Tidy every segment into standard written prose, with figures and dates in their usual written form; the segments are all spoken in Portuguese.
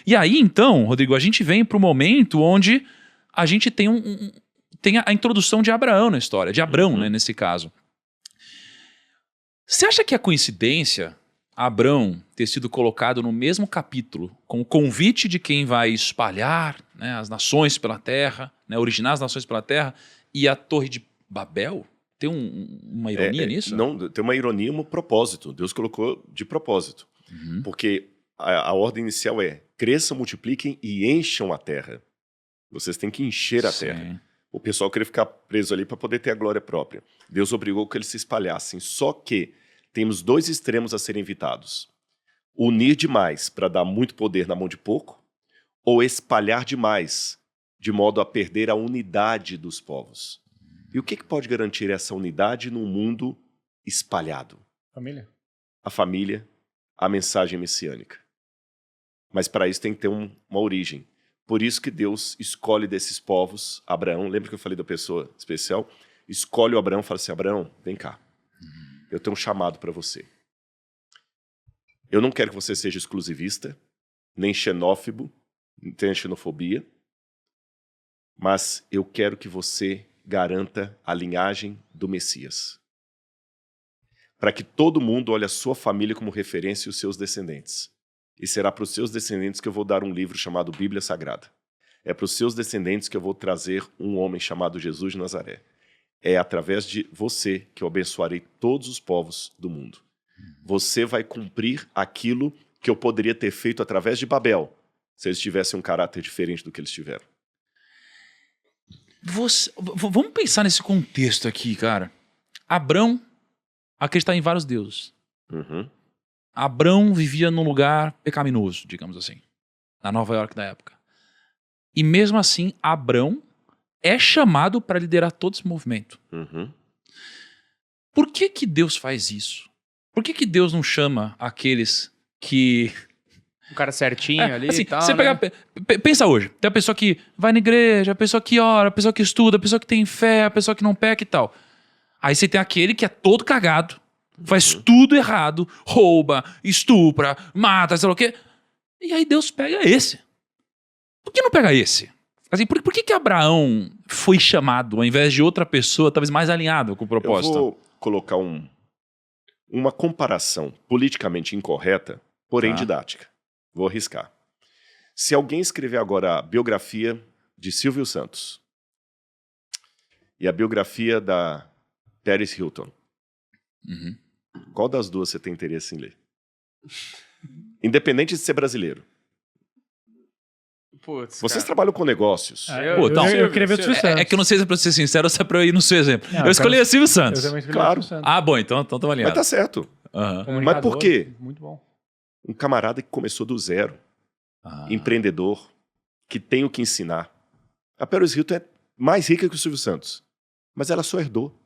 E aí, então, Rodrigo, a gente vem para o momento onde a gente tem, tem a introdução de Abraão na história, de Abrão, né, nesse caso. Você acha que é coincidência Abrão ter sido colocado no mesmo capítulo com o convite de quem vai espalhar, né, as nações pela terra, né, originar as nações pela terra, e a Torre de Babel? Tem uma ironia nisso? Não, tem uma ironia, um propósito. Deus colocou de propósito. Porque a ordem inicial é: cresçam, multipliquem e encham a terra. Vocês têm que encher a terra. O pessoal queria ficar preso ali para poder ter a glória própria. Deus obrigou que eles se espalhassem. Só que temos dois extremos a serem evitados: unir demais para dar muito poder na mão de pouco, ou espalhar demais, de modo a perder a unidade dos povos. E o que pode garantir essa unidade num mundo espalhado? Família. A família, a mensagem messiânica. Mas para isso tem que ter uma origem. Por isso que Deus escolhe desses povos Abraão. Lembra que eu falei da pessoa especial? Escolhe o Abraão e fala assim: Abraão, vem cá. Eu tenho um chamado para você. Eu não quero que você seja exclusivista, nem xenófobo, nem tenha xenofobia, mas eu quero que você garanta a linhagem do Messias. Para que todo mundo olhe a sua família como referência e os seus descendentes. E será para os seus descendentes que eu vou dar um livro chamado Bíblia Sagrada. É para os seus descendentes que eu vou trazer um homem chamado Jesus de Nazaré. É através de você que eu abençoarei todos os povos do mundo. Você vai cumprir aquilo que eu poderia ter feito através de Babel, se eles tivessem um caráter diferente do que eles tiveram. Vamos pensar nesse contexto aqui, cara. Abrão acreditava em vários deuses. Abrão vivia num lugar pecaminoso, digamos assim, na Nova York da época. E mesmo assim, Abrão é chamado para liderar todo esse movimento. Por que Deus faz isso? Por que Deus não chama aqueles que... O cara certinho ali assim, e tal, você né? pensa hoje, tem a pessoa que vai na igreja, a pessoa que ora, a pessoa que estuda, a pessoa que tem fé, a pessoa que não peca e tal. Aí você tem aquele que é todo cagado, faz tudo errado, rouba, estupra, mata, sei lá o quê. E aí Deus pega esse. Por que não pega esse? Assim, por que Abraão foi chamado ao invés de outra pessoa, talvez mais alinhada com o propósito? Eu vou colocar uma comparação politicamente incorreta, porém didática. Vou arriscar. Se alguém escrever agora a biografia de Silvio Santos e a biografia da Paris Hilton, qual das duas você tem interesse em ler? Independente de ser brasileiro. Putz, Vocês cara. trabalham com negócios. Eu queria ver o Silvio Santos. É que eu não sei se é pra ser sincero ou se é pra eu ir no seu exemplo. Não, eu escolhi a Silvio Eu Santos. também escolhi Claro. o Silvio Santos. Ah, bom, então estamos Mas alinhados. tá certo. Aham. Mas por quê? Muito bom. Um camarada que começou do zero, empreendedor, que tem o que ensinar. A Paris Hilton é mais rica que o Silvio Santos, mas ela só herdou.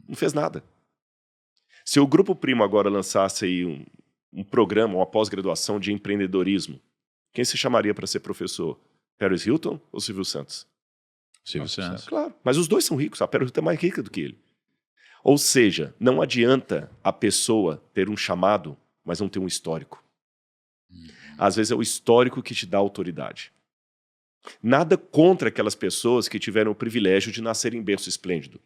Não fez nada. Se o Grupo Primo agora lançasse aí um programa, uma pós-graduação de empreendedorismo, quem se chamaria para ser professor? Paris Hilton ou Silvio Santos? Silvio Santos. Claro, mas os dois são ricos, a Paris Hilton é mais rica do que ele. Ou seja, não adianta a pessoa ter um chamado, mas não ter um histórico. Às vezes é o histórico que te dá autoridade. Nada contra aquelas pessoas que tiveram o privilégio de nascer em berço esplêndido.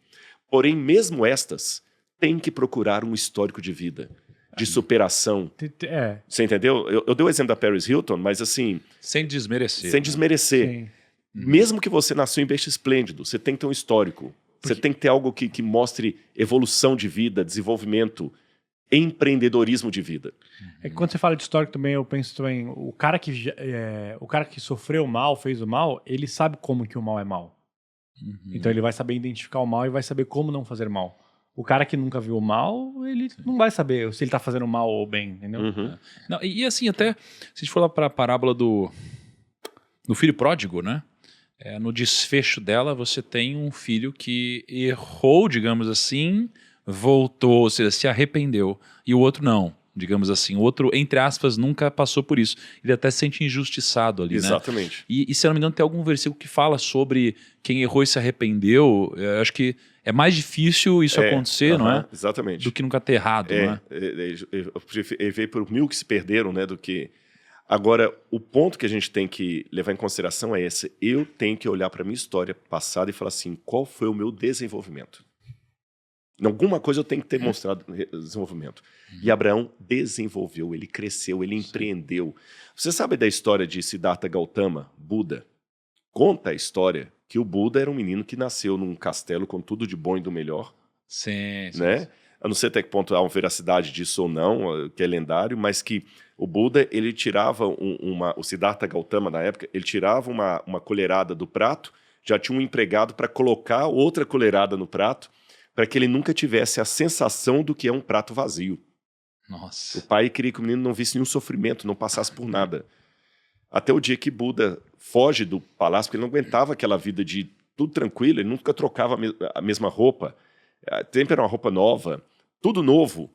Porém, mesmo estas têm que procurar um histórico de vida, de superação. Você entendeu? Eu dei o exemplo da Paris Hilton, mas assim... Sem desmerecer. Sem desmerecer. Sim. Mesmo que você nasceu em berço esplêndido, você tem que ter um histórico. Você tem que ter algo que mostre evolução de vida, desenvolvimento, empreendedorismo de vida. É que quando você fala de histórico também, eu penso também, o cara que sofreu mal, fez o mal, ele sabe como que o mal é mal. Então ele vai saber identificar o mal e vai saber como não fazer mal. O cara que nunca viu o mal, ele não vai saber se ele tá fazendo mal ou bem, entendeu? Não, e assim, até, se a gente for lá para a parábola do filho pródigo, né? No desfecho dela, você tem um filho que errou, digamos assim, voltou, ou seja, se arrependeu. E o outro não, digamos assim. O outro, entre aspas, nunca passou por isso. Ele até se sente injustiçado ali, Exatamente. né? E se eu não me engano, tem algum versículo que fala sobre quem errou e se arrependeu. Eu acho que é mais difícil isso acontecer, não é? Exatamente. Do que nunca ter errado, não é? Ele veio por 1000 que se perderam, né? Do que... Agora, o ponto que a gente tem que levar em consideração é esse. Eu tenho que olhar para a minha história passada e falar assim, qual foi o meu desenvolvimento? Em alguma coisa eu tenho que ter mostrado desenvolvimento. E Abraão desenvolveu, ele cresceu, ele empreendeu. Você sabe da história de Siddhartha Gautama, Buda? Conta a história que o Buda era um menino que nasceu num castelo com tudo de bom e do melhor, Sim, sim. né? Eu não sei até que ponto há uma veracidade disso ou não, que é lendário, mas que o Buda, ele tirava o Siddhartha Gautama na época, ele tirava uma colherada do prato, já tinha um empregado para colocar outra colherada no prato, para que ele nunca tivesse a sensação do que é um prato vazio. O Nossa. pai queria que o menino não visse nenhum sofrimento, não passasse por nada. Até o dia que Buda foge do palácio, porque ele não aguentava aquela vida de tudo tranquilo, ele nunca trocava a mesma roupa, sempre era uma roupa nova, tudo novo.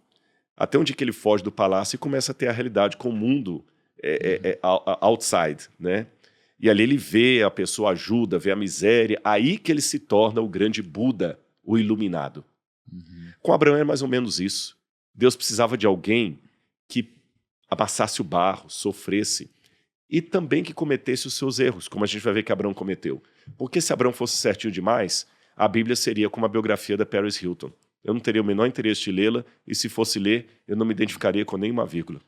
Até um dia que ele foge do palácio e começa a ter a realidade com o mundo outside, né? E ali ele vê, a pessoa ajuda, vê a miséria, aí que ele se torna o grande Buda, o iluminado. Com Abraão é mais ou menos isso. Deus precisava de alguém que amassasse o barro, sofresse, e também que cometesse os seus erros, como a gente vai ver que Abraão cometeu. Porque se Abraão fosse certinho demais, a Bíblia seria como a biografia da Paris Hilton. Eu não teria o menor interesse de lê-la, e se fosse ler, eu não me identificaria com nenhuma vírgula.